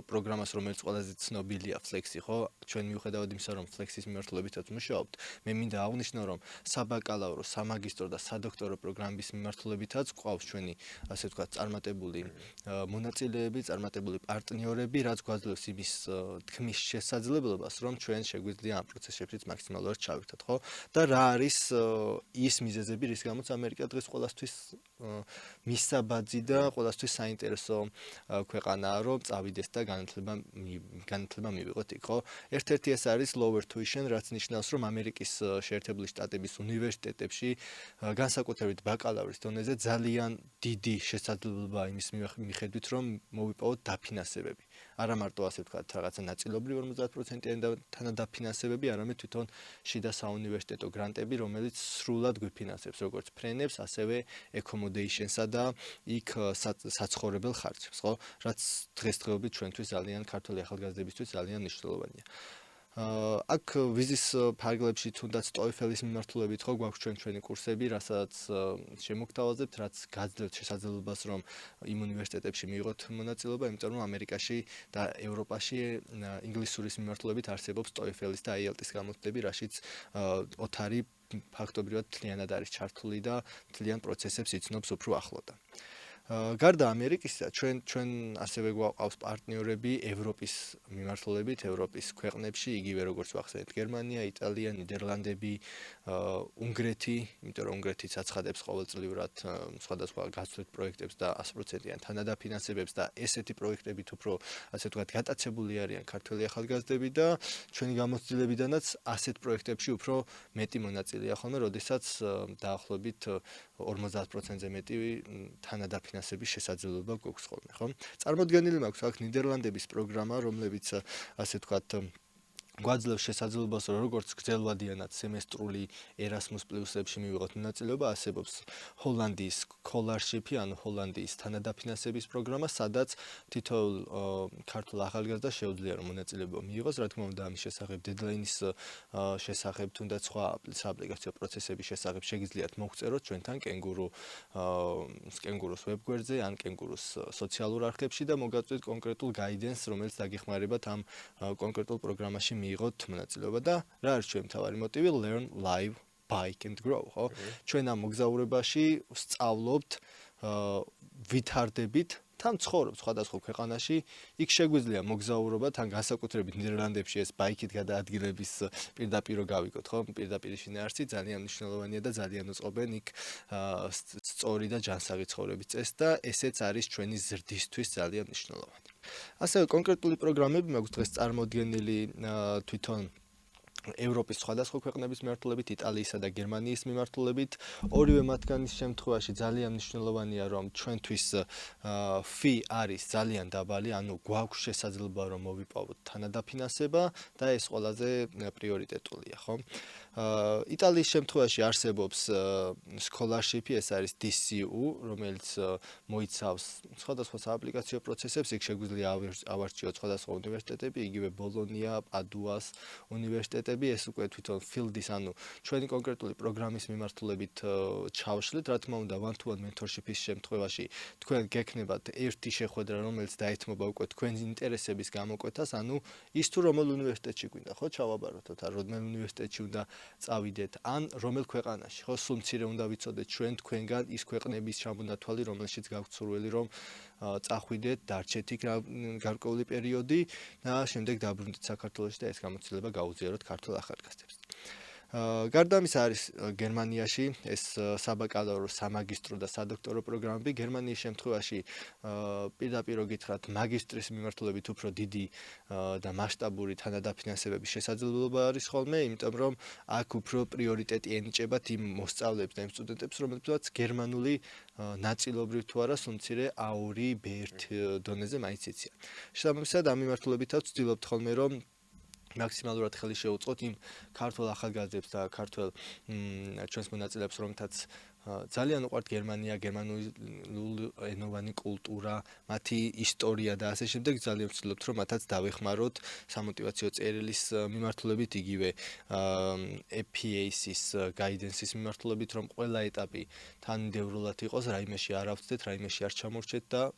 პროგრამას, რომელიც ყველაზე ცნობილია Flexi, ხო? ჩვენ მიუხედავად იმისა, რომ Flexi-ის მიმართულებითაც მუშაობთ, მე მინდა აღვნიშნო, რომ საბაკალავრო, სამაგისტრო და სადოქტორო პროგრამების მიმართულებითაც ყავს ჩვენი, ასე ვთქვათ, წარმატებული მონაწილეები, წარმატებული პარტნიორები, რაც გვაძლევს იმის თქმის შესაძლებლობას, რომ ჩვენ შეგვიძლია ამ პროცესებშიც მაქსიმალურად ჩავერთოთ, ხო? და რა არის ის მიზეზები, რის გამოც ამერიკა დღეს ყველასთვის მისაბაძი და ყველასთვის საინტერესო ქვეყანაა, რომ წავიდეს და განათლება მივიღოთ იქ, ხო? ერთ-ერთი ეს არის lower tuition, რაც ნიშნავს, რომ ამერიკის შეერთებული შტატების უნივერსიტეტებში განსაკუთრებით ბაკალავრის დონეზე ძალიან დიდი შესაძლებლობაა იმის მიხედვით, რომ მოვიპოვოთ დაფინანსებები. არა მარტო ასე ვთქვათ, რაღაცა ნაწილობრივ 50%-იანი თანადაფინანსებები, არამედ თვითონ შიდა საუნივერსიტეტო გრანტები, რომელიც სრულად გვიფინანსებს როგორც ფრენებს, ასევე accommodation-სა და იქ საცხოვრებელ ხარჯებს, ხო? რაც დღესდღეობით ჩვენთვის ძალიან ქართული ახალგაზრდებისთვის ძალიან მნიშვნელოვანია. აქ ვიზის ფარგლებში თუნდაც TOEFL-ის მიმართულებით ხო გვაქვს ჩვენი კურსები, რასაც შემოგთავაზებთ, რაც გაძლევთ შესაძლებლობას, რომ იმ უნივერსიტეტებში მიიღოთ მონაწილეობა, იმიტომ რომ ამერიკაში და ევროპაში ინგლისურის მიმართულებით არსებობს TOEFL-ის და IELTS-ის გამოცდები, რაშიც ოთარი ფაქტობრივად თლიანად არის ჩართული და თლიან პროცესებს იცნობს უფრო ახლოდან. გარდა ამერიკისა, ჩვენ ასევე გვაყავს პარტნიორები ევროპის მიმართულებით, ევროპის ქვეყნებში, იგივე როგორც ვახსენეთ, გერმანია, იტალია, ნიდერლანდები, უნგრეთი, იმიტომ რომ უნგრეთი აცხადებს ყოველწლიურად სხვადასხვა გასვლით პროექტებს და 100%-იან თანადაფინანსებებს და ესეთი პროექტებით უფრო, ასე ვთქვათ, გატაცებული არიან ქართველი ახალგაზრდები და ჩვენი გამოცდილებიდანაც ასეთ პროექტებში უფრო მეტი მონაწილეა ხოლმე, როდესაც დაახლოებით 50%-ზე მეტი თანადაფინანსების შესაძლებლობა გვაქვს ხოლმე, ხო? წარმოდგენილი მაქვს აქ ნიდერლანდების პროგრამა, რომლებიც ასე ვთქვათ გვაძლევს შესაძლებლობას, რომ როგორც გრძელვადიანად სემესტრული Erasmus Plus-ებში მივიღოთ მონაწილეობა, არსებობს ჰოლანდიის scholarship-ი, ანუ ჰოლანდიის თანადაფინანსების პროგრამა, სადაც თითოეულ ქართულ ახალგაზრდას შეუძლია რომ მონაწილეობა მიიღოს, რა თქმა უნდა, ამის შესახებ დედლაინის შესახებ, თუნდაც სხვა სააპლიკაციო პროცესების შესახებ შეგიძლიათ მოგწეროთ ჩვენთან კენგურუს ვებგვერდზე ან კენგურუს სოციალურ არხებში და მოგაწვით კონკრეტულ guidance, რომელიც დაგეხმარებათ ამ კონკრეტულ პროგრამაში მიიღოთ მონაწილეობა და რა არის ჩვენი მთავარი მოტივი? Learn, live, bike and grow, ხო? ჩვენ ამ მოგზაურებაში ვსწავლობთ, ვითარდებით თან ცხოვრობ სხვადასხვა ქვეყანაში, იქ შეგვიძლია მოგზაურობა, თან განსაკუთრებით ნიდერლანდებში ეს ბაიქით გადაადგილების პირდაპირ გავიგოთ, ხო? პირდაპირ შინაარსი ძალიან მნიშვნელოვანია და ძალიან უწყობენ იქ სწორი და ჯანსაღი ცხოვრების წესს და ესეც არის ჩვენი ზრდისთვის ძალიან მნიშვნელოვანი. ასევე კონკრეტული პროგრამები მაქვს დღეს წარმოდგენილი თვითონ ევროპის სხვადასხვა ქვეყნების მიმართულებით, იტალიისა და გერმანიის მიმართულებით. ორივე მათგანის შემთხვევაში ძალიან მნიშვნელოვანია, რომ ჩვენთვის fee არის ძალიან დაბალი, ანუ გვაქვს შესაძლებლობა რომ მოვიპოვოთ თანადაფინანსება და ეს ყველაზე პრიორიტეტულია, ხო? იტალიის შემთხვევაში არსებობს scholarship-ი, ეს არის DCU, რომელიც მოიცავს სხვადასხვა სააპლიკაციო პროცესებს, იქ შეგვიძლია ავარჩიოთ სხვადასხვა უნივერსიტეტები, იგივე ბოლონია, პადუას უნივერსიტეტები, ეს უკვე თვითონ field-ის, ანუ ჩვენი კონკრეტული პროგრამის მიმართულებით ჩავშლით, რა თქმა უნდა, one-to-one mentorship-ის შემთხვევაში თქვენ გექნებათ ერთი შეხვედრა, რომელიც დაეთმობა უკვე თქვენი ინტერესების გამოკვეთას, ანუ ის თუ რომელ უნივერსიტეტში გვინდა, ხო, ჩავაბაროთ, ან რომელ უნივერსიტეტში უნდა წავიდეთ, ან რომელ ქვეყანაში, ხო, სულ მცირე უნდა ვიცოდეთ ჩვენ თქვენგან ის ქვეყნების ჩამონათვალი, რომელშიც გაქვთ სურვილი, რომ წახვიდეთ, დარჩეთ იქ გარკვეული პერიოდი და შემდეგ დაბრუნდეთ საქართველოში და ეს გამოცდილება გაუზიაროთ ქართულ ახალგაზრდებს. გარდა ამისა არის გერმანიაში ეს საბაკალავრო, სამაგისტრო და სადოქტორო პროგრამები. გერმანიის შემთხვევაში პირდაპირ გითხრათ მაგისტრის მიმართულებით უფრო დიდი და მასშტაბური თანადაფინანსებების შესაძლებლობა არის ხოლმე, იმიტომ რომ აქ უფრო პრიორიტეტი ენიჭებათ იმ მოსწავლეებს და იმ სტუდენტებს, რომლებსაც გერმანული ნაწილობრივ თუ არა სულ მცირე A2, B1 დონეზე მაინც იციან. შესაბამისად, ამ მიმართულებითაც ვცდილობთ ხოლმე რომ მაქსიმალურად ხელი შეუწყოთ იმ ქართველ ახალგაზრდებს და ქართველ ჩვენს მონაწილეებს, რომლითაც ძალიან უყვართ გერმანია, გერმანულენოვანი კულტურა, მათი ისტორია და ასე შემდეგ. ძალიან ვცდილობთ რომ მათაც დავეხმაროთ სამოტივაციო წერილის მიმართულებით, იგივე FPAC-ის guidance-ის მიმართულებით, რომ ყველა ეტაპი თანმიმდევრულად იყოს, რაიმეში არ ავწდეთ, რაიმეში არ ჩამორჩეთ და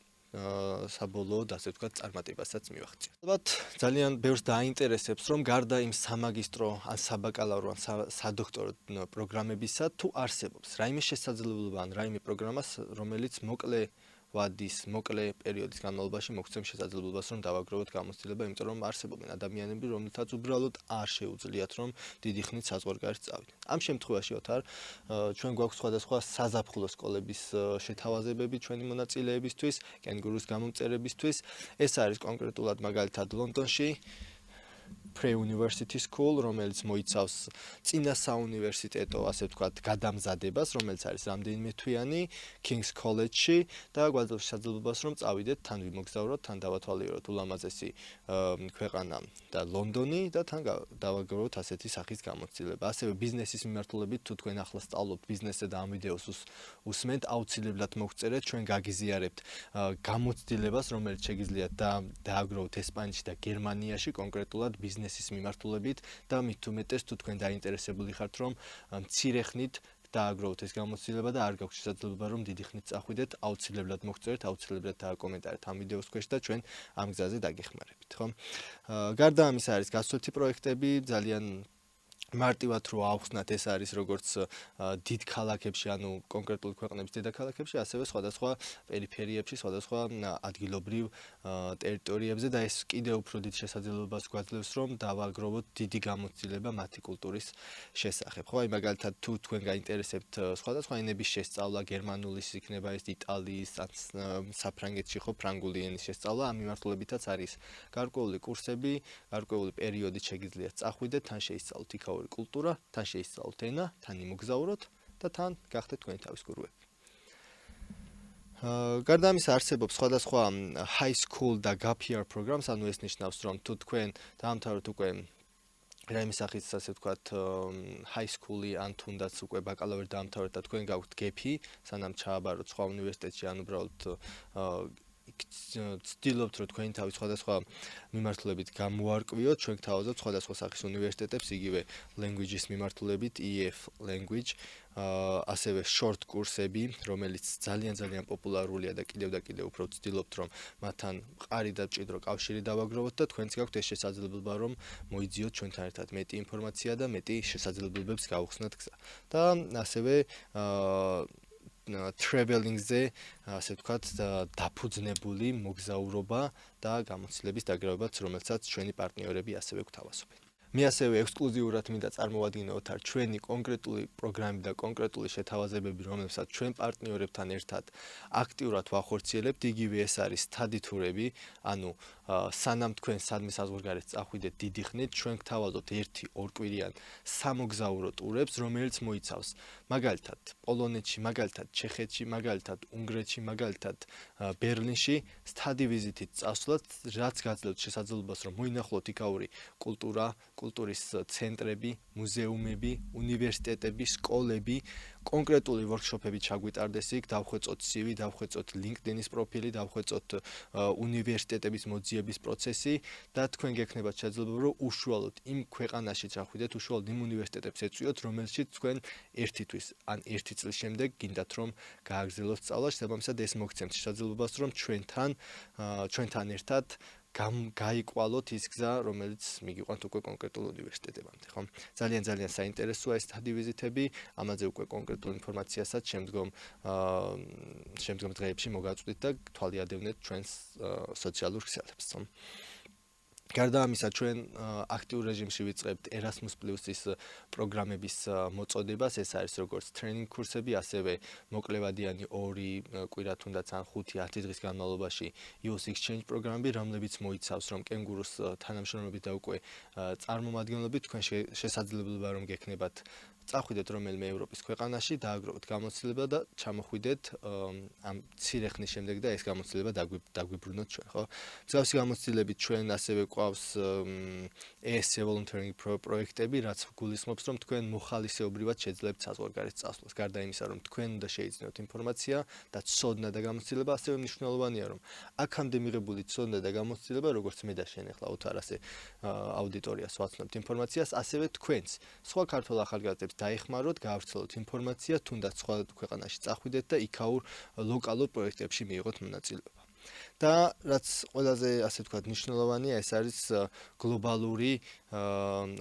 საბოლოოდ ასე ვთქვათ წარმატებასაც მივაღწიოთ. ალბათ ძალიან ბევრს დაინტერესებს რომ გარდა იმ სამაგისტრო ან საბაკალავრო ან სადოქტორო პროგრამებისა თუ არსებობს რაიმე შესაძლებლობა ან რაიმე პროგრამა რომელიც მოკლე ვადის, მოკლე პერიოდის განმავლობაში მოგცემს შესაძლებლობას რომ დავაგროვოთ გამოცდილება, იმიტომ რომ არსებობენ ადამიანები, რომლითაც უბრალოდ არ შეუძლიათ რომ დიდი ხნით საზღვარგარეთ წავიდნენ. ამ შემთხვევაში ოთარ ჩვენ გვაქვს სხვადასხვა საზაფხულო სკოლების შეთავაზებები ჩვენი მონაწილეებისთვის, კენგურუს გამომწერებისთვის. ეს არის კონკრეტულად მაგალითად ლონდონში Pre-University School, რომელიც მოიცავს წინა საუნივერსიტეტო, ასე ვთქვათ, გადამზადებას, რომელიც არის რამდენიმე თვიანი King's College-ში და გვაძლევს შესაძლებლობას, რომ წავიდეთ, თან ვიმოგზავროთ, თან დავათვალიეროთ ულამაზესი ქვეყანა და ლონდონი და თან დავაგროვოთ ასეთი სახის გამოცდილება. ასევე ბიზნესის მიმართულებით, თუ თქვენ ახლა სწავლობთ ბიზნესზე და ამ ვიდეოს უსმენთ, აუცილებლად მოგწერეთ, ჩვენ გაგიზიარებთ გამოცდილებას, რომელიც შეგიძლიათ დააგროვოთ ესპანეთში და გერმანიაში, კონკრეტულად ბიზნესის მიმართულებით და მით უმეტეს თუ თქვენ დაინტერესებული ხართ რომ მცირე ხნით დააგროვოთ ეს გამოცდილება და არ გაქვთ შესაძლებლობა რომ დიდი ხნით წახვიდეთ, აუცილებლად მოგწერეთ, აუცილებლად დააკომენტარეთ ამ ვიდეოს ქვეშ და ჩვენ ამ გზაზე დაგეხმარებით, ხო? გარდა ამისა არის გასვლითი პროექტები, ძალიან მარტივად რო ავხსნათ, ეს არის როგორც დიდ ქალაქებში, ანუ კონკრეტულ ქვეყნების დედაქალაქებში, ასევე სხვადასხვა პერიფერიებში, სხვადასხვა ადგილობრივ ტერიტორიებზე და ეს კიდევ უფრო დიდ შესაძლებლობას გვაძლევს, რომ დავაგროვოთ დიდი გამოცდილება მათი კულტურის შესახებ. ხო, აი მაგალითად, თუ თქვენ გაინტერესებთ სხვადასხვა ენების შესწავლა, გერმანულის იქნება ეს იტალიის, საფრანგეთში ხო, ფრანგული ენის შესწავლა, ამ მიმართულებითაც არის გარკვეული კურსები, გარკვეული პერიოდი შეგიძლიათ წახვიდეთ, თან შეისწავლოთ იქაური კულტურა, თან შეისწავლოთ ენა, თან იმოგზავროთ და თან გახდეთ თქვენი თავის გურუები. გარდა ამისა არსებობს სხვადასხვა high school და gap year programs, ანუ ეს ნიშნავს, რომ თუ თქვენ დაამთავროთ უკვე რაიმე სახის, ასე ვთქვათ, high school-ი ან თუნდაც უკვე ბაკალავრი დაამთავრეთ და თქვენ გაქვთ gap-ი, სანამ ჩააბაროთ სხვა უნივერსიტეტში, ან უბრალოდ ვცდილობთ რომ თქვენი თავი სხვადასხვა მიმართულებით გამოარკვიოთ, ჩვენ გთავაზობთ სხვადასხვა სახის უნივერსიტეტებს, იგივე language-ის მიმართულებით, EF language, ასევე short კურსები, რომელიც ძალიან პოპულარულია და კიდევ უფრო ვცდილობთ რომ მათთან მყარი და მჭიდრო კავშირი დავაგროვოთ და თქვენც გაქვთ ეს შესაძლებლობა რომ მოიძიოთ ჩვენთან ერთად მეტი ინფორმაცია და მეტი შესაძლებლობებს გავხსნათ გზა. და ასევე traveling-ზე, ასე ვთქვათ, დაფუძნებული მოგზაურობა და გამოცდილების დაგროვებაც, რომელსაც ჩვენი პარტნიორები ასევე გვთავაზობენ. მე ასევე ექსკლუზიურად მინდა წარმოვადგინოთ არ ჩვენი კონკრეტული პროგრამები და კონკრეტული შეთავაზებები, რომელსაც ჩვენ პარტნიორებთან ერთად აქტიურად ვახორციელებთ, იგივე ეს არის study tour-ები, ანუ სანამ თქვენ სადმე საზღვარგარეთ წახვიდეთ დიდი ხნით, ჩვენ გთავაზობთ 1-2 კვირიან სამოგზაურო ტურებს, რომელიც მოიცავს მაგალითად პოლონეთში, მაგალითად ჩეხეთში, მაგალითად უნგრეთში, მაგალითად ბერლინში study visit-ით წასვლათ, რაც გაძლევთ შესაძლებლობას, რომ მოინახულოთ იქაური კულტურა, კულტურის ცენტრები, მუზეუმები, უნივერსიტეტები, სკოლები, კონკრეტული ვორქშოპები ჩაგვიტარდეს იქ, დავხვეწოთ CV, დავხვეწოთ LinkedIn-ის პროფილი, დავხვეწოთ უნივერსიტეტების მოძიების პროცესი და თქვენ გექნებათ შესაძლებლობა, რომ უშუალოდ იმ ქვეყანაში წახვიდეთ, უშუალოდ იმ უნივერსიტეტებს ეწვიოთ, რომელშიც თქვენ ერთი თვის ან ერთი წლის შემდეგ გინდათ რომ გააგრძელოთ სწავლა, შესაბამისად ეს მოგცემთ შესაძლებლობას, რომ ჩვენთან ერთად გაიკვალოთ ის გზა, რომელიც მიგიყვანთ უკვე კონკრეტულ უნივერსიტეტებამდე, ხო? ძალიან საინტერესოა ეს study visit-ები, ამაზე უკვე კონკრეტულ ინფორმაციასაც შემდგომ დღეებში მოგაწვდით და თვალიადევნეთ ჩვენს სოციალურ ქსელებს, ხო? გარდა ამისა, ჩვენ აქტიურ რეჟიმში ვიწყებთ Erasmus+-ის პროგრამების მოწოდებას, ეს არის როგორც ტრეინინგ კურსები, ასევე მოკლევადიანი 2 კვირა თუნდაც ან 5-10 დღის განმავლობაში youth exchange პროგრამები, რომლებიც მოიცავს, რომ კენგურუს თანამშრომლობით და უკვე წარმომადგენლობით თქვენ შესაძლებლობა რომ გექნებათ წახვიდეთ რომელიმე ევროპის ქვეყანაში, დააგროვოთ გამოცდილება და ჩამოხვიდეთ ამ მცირე ხნის შემდეგ და ეს გამოცდილება დაგვიბრუნოთ ჩვენ, ხო? მსგავსი გამოცდილებით ჩვენ ასევე გვყავს ESC volunteering პროექტები, რაც გულისხმობს, რომ თქვენ მოხალისეობრივად შეძლებთ საზღვარგარეთ წასვლას. გარდა იმისა, რომ თქვენ უნდა შეიძინოთ ინფორმაცია და ცოდნა და გამოცდილება, ასევე მნიშვნელოვანია, რომ აქამდე მიღებული ცოდნა და გამოცდილება, როგორც მე და შენ ახლა ოთარ ასე აუდიტორიას ვაცნობთ ინფორმაციას, ასევე თქვენს სხვა ქართულ ახალგაზრდებს დაეხმაროთ, გაავრცელოთ ინფორმაცია, თუნდაც სხვა ქვეყანაში წახვიდეთ და იქაურ ლოკალურ პროექტებში მიიღოთ მონაწილეობა. და რაც ყველაზე ასე ვთქვათ მნიშვნელოვანია, ეს არის გლობალური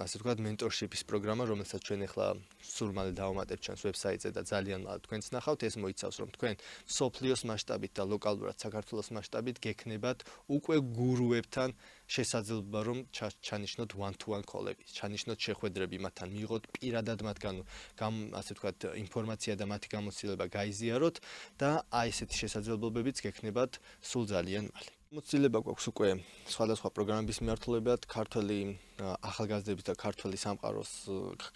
ასე ვთქვათ mentorship-ის პროგრამა, რომელსაც ჩვენ ახლა სულ მალე დავამატებთ ჩვენს ვებსაიტზე და ძალიან მალე თქვენც ნახავთ, ეს მოიცავს, რომ თქვენ სოფლიოს მასშტაბით და ლოკალურად საქართველოს მასშტაბით გექნებათ უკვე გურუებთან შესაძლებლობა რომ ჩანიშნოთ one-to-one call-ები, ჩანიშნოთ შეხვედრები მათთან, მიიღოთ პირადად მათგან ასე ვთქვათ ინფორმაცია და მათი გამოცდილება გაიზიაროთ და აი ესეთი შესაძლებლობებიც გექნებათ სულ ძალიან მალე. მოცდილება გვაქვს უკვე სხვადასხვა პროგრამების მიმართულებად, ქართული ახალგაზრდების და ქართული სამყაროს,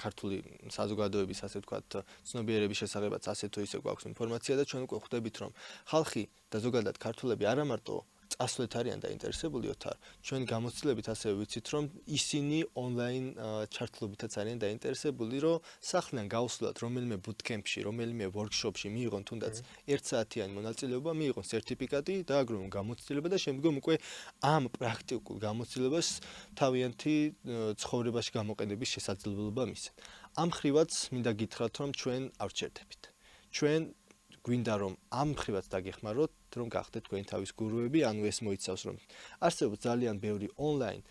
ქართული საზოგადოების ასე ვთქვათ ცნობიერების შესახებაც ასე თუ ისე გვაქვს ინფორმაცია და ჩვენ უკვე ხვდებით რომ ხალხი და ზოგადად ქართულები არა მარტო წასვლით არიან დაინტერესებული ოთარ, ჩვენ გამოცდილებით ასევე ვიცით რომ ისინი ონლაინ ჩართულობითაც არიან დაინტერესებული, რომ სახლიდან გავსვლათ რომელიმე bootcamp-ში, რომელიმე workshop-ში მიიღონ თუნდაც 1 საათიანი მონაწილეობა, მიიღონ სერტიფიკატი, დააგროვონ გამოცდილება და შემდგომ უკვე ამ პრაქტიკულ გამოცდილებას თავიანთი ცხოვრებაში გამოყენების შესაძლებლობა მისცენ. ამ ხრივაც მინდა გითხრათ რომ ჩვენ არ ვჩერდებით. ჩვენ გვინდა რომ ამ ხრივაც დაგეხმაროთ, რომ გახდეთ თქვენი თავის გურუები, ანუ ეს მოიცავს რომ არსებობს ძალიან ბევრი ონლაინ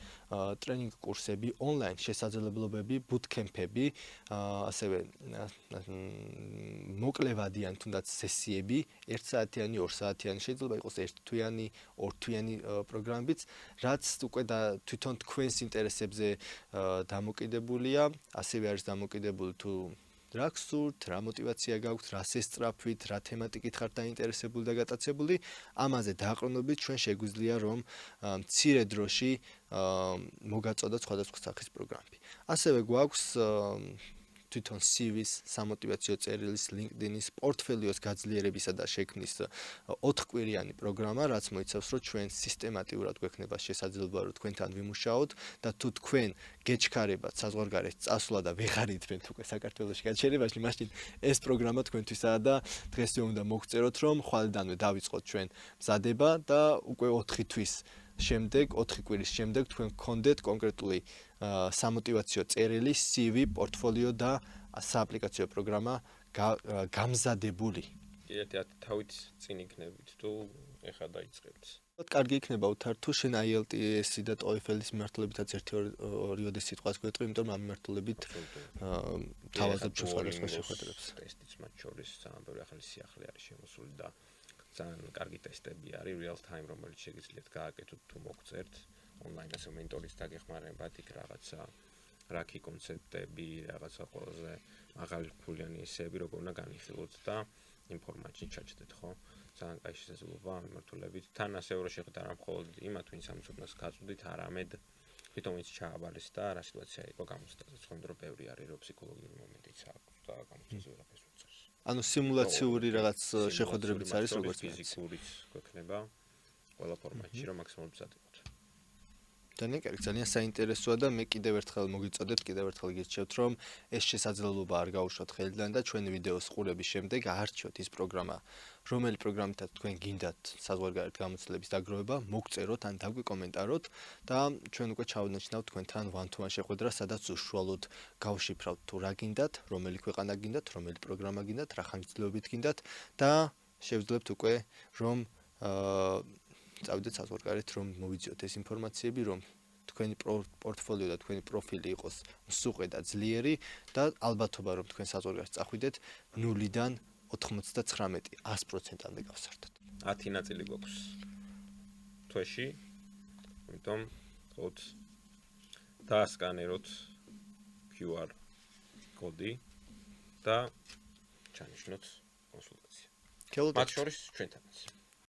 ტრეინინგ კურსები, ონლაინ შესაძლებლობები, bootcamp-ები, ასევე მოკლევადიან თუნდაც სესიები, 1 საათიანი, 2 საათიანი, შეიძლება იყოს 1 თვიანი, 2 თვიანი პროგრამებიც, რაც უკვე თვითონ თქვენს ინტერესებზე დამოკიდებულია, ასევე არის დამოკიდებული თუ რა გსურთ, რა мотиваცია გაქვთ, რა სესწრაფვით, რა თემატიკით ხართ დაინტერესებული და გატაცებული, ამაზე დაყრდნობით ჩვენ შეგვიძლია რომ მცირე დროში მოგაწოდოთ სხვადასხვა სახის პროგრამები. ასევე გვაქვს თვითონ CV-ს, სამოტივაციო წერილის, LinkedIn-ის, პორტფელიოს გაძლიერებისა და შექმნის 4 კვირიანი პროგრამა, რაც მოიცავს, რომ ჩვენ სისტემატიურად გვექნება შესაძლებლობა, რომ თქვენთან ვიმუშაოთ და თუ თქვენ გეჩქარებათ საზღვარგარეთ წასვლა და ვეღარ იდგენთ უკვე საქართველოში გაჩერებაში, მაშინ ეს პროგრამა თქვენთვისაა და დღესვე უნდა მოგწეროთ, რომ ხვალიდანვე დავიწყოთ ჩვენ მზადება და უკვე 4 თვის შემდეგ 4 კვირის შემდეგ თქვენ გქონდეთ კონკრეტული სამოტივაციო წერილი, CV, პორტფოლიო და სააპლიკაციო პროგრამა გამზადებული. კიდევ თავით წინ იქნებით თუ ეხა დაიწყებთ. კარგი იქნება უთარ თუ შენ IELTS-ი და TOEFL-ის მიმართულებითაც 1-2 სიტყვას გვეტყვი, იმიტომ რომ ამ მიმართულებით თავაზობ ჩვენ სხვადასხვა შეხვედრებს. ტესტიც მათ შორის ძალიან ბევრი ახალი სიახლე არის შემოსული და ძალიან კარგი ტესტები არის real time, რომელიც შეგიძლიათ გააკეთოთ თუ მოგწერთ ონლაინ ასე მენტორის დაგეხმარებათ იქ რაღაცა რაკი კონცეპტები, რაღაცა ყველაზე მაღალი ფულიანი ესეები როგორ უნდა განიხილოთ და ინფორმაცია ჩაჭდეთ, ხო? ძალიან კაი შესაძლებლობა ამ მიმართულებით. თან ასევე რო შეხვდეთ არა მხოლოდ იმათ, ვინც ამ ცოდნას გაწვდით, არამედ თვითონ ვინც ჩააბარეს და რა სიტუაცია იყო გამოცდაზე. ხომ რომ ბევრი არის რომ ფსიქოლოგიური მომენტიც აქვს და გამოცდაზე ვერაფერს უწევს. ანუ სიმულაციური რაღაც შეხვედრებიც არის როგორც ფიზიკურიც გვექნება ყველა ფორმატში რომ მაქსიმალურად მზად იყოთ. ძალიან საინტერესოა და მე კიდევ ერთხელ მოგიწოდებთ, კიდევ ერთხელ გირჩევთ, რომ ეს შესაძლებლობა არ გაუშვათ ხელიდან და ჩვენი ვიდეოს ყურების შემდეგ აარჩიოთ ის პროგრამა, რომელი პროგრამითაც თქვენ გინდათ საზღვარგარეთ გამოცდილების დაგროვება, მოგწეროთ ან დაგვიკომენტაროთ და ჩვენ უკვე ჩავნიშნავთ თქვენთან one-to-one შეხვედრა, სადაც უშუალოდ გავშიფრავთ თუ რა გინდათ, რომელი ქვეყანა გინდათ, რომელი პროგრამა გინდათ, რა ხანგრძლივობით გინდათ და შევძლებთ უკვე რომ წავიდეთ საზღვარგარეთ, რომ მოვიძიოთ ეს ინფორმაციები, რომ თქვენი პორტფოლიო და თქვენი პროფილი იყოს მსუყე და ძლიერი და ალბათობა რომ თქვენ საზღვარგარეთ წახვიდეთ 0-დან 99 100%-მდე გავსართოთ. 10 ნაწილი გვაქვს თვეში, ამიტომ დაიწყოთ დაასკანეროთ QR კოდი და ჩანიშნოთ კონსულტაცია. მათ შორის ჩვენთანაც.